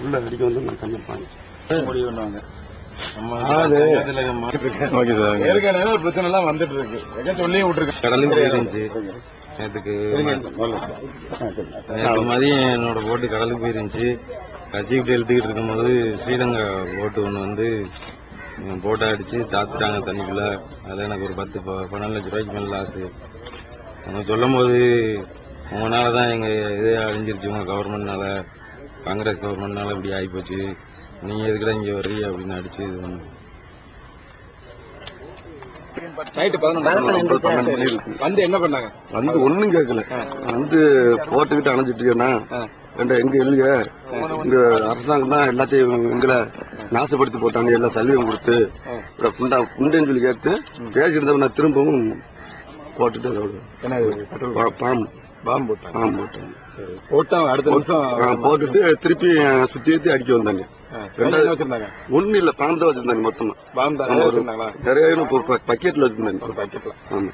உள்ள அடிக்க வந்து நான் கண்டிப்பாங்க முடிவு பண்ணுவாங்க. பிரச்சனை எல்லாம் வந்துட்டு இருக்கு. சொல்லி விட்டுருக்கு. கடலும் போயிருந்துச்சு நேற்றுக்கு மதியம் என்னோட போட்டு கடலுக்கு போயிருந்துச்சு. கட்சி விட்டு எழுத்துக்கிட்டு இருக்கும்போது ஸ்ரீலங்கா போட்டு ஒன்று வந்து போட்டை அடிச்சு தாத்துட்டாங்க தண்ணிக்குள்ள. அதில் எனக்கு ஒரு 12 லட்சம் ரூபாய்க்கு மேலே லாஸு. அவங்க சொல்லும் போது உங்களால தான் எங்கள் இதே அழிஞ்சிருச்சு, உங்கள் கவர்மெண்ட்னால, காங்கிரஸ் கவர்மெண்ட்னால இப்படி ஆகிப்போச்சு, நீங்கள் எதுக்குடா இங்கே வர்றீங்க அப்படின்னு அடிச்சு இது பண்ணு. நைட்டு 11 வந்து என்ன பண்ணாங்க? வந்து ஒன்னும் கேட்கல. வந்து போட்டுக்கிட்டு அணைஞ்சிட்டீங்கன்னா எங்க இல்லைய இந்த அரசாங்கம் தான் எல்லாத்தையும் எங்களை நாசப்படுத்தி போட்டாங்க. எல்லாம் சலுகையும் கொடுத்து குண்டேன்னு சொல்லி கேட்டு பேசிட்டு திரும்பவும் போட்டுட்டு பாம்பு போட்டாங்க. அடுத்த நிமிஷம் போட்டுட்டு திருப்பி சுத்தி அடிக்க வந்தாங்க. ஒண்ணு இல்ல, பாம்பு தான் வச்சிருந்தாங்க. மொத்தமா நிறைய நிறைய பக்கெட்ல வச்சிருந்தாங்க. ஆமா.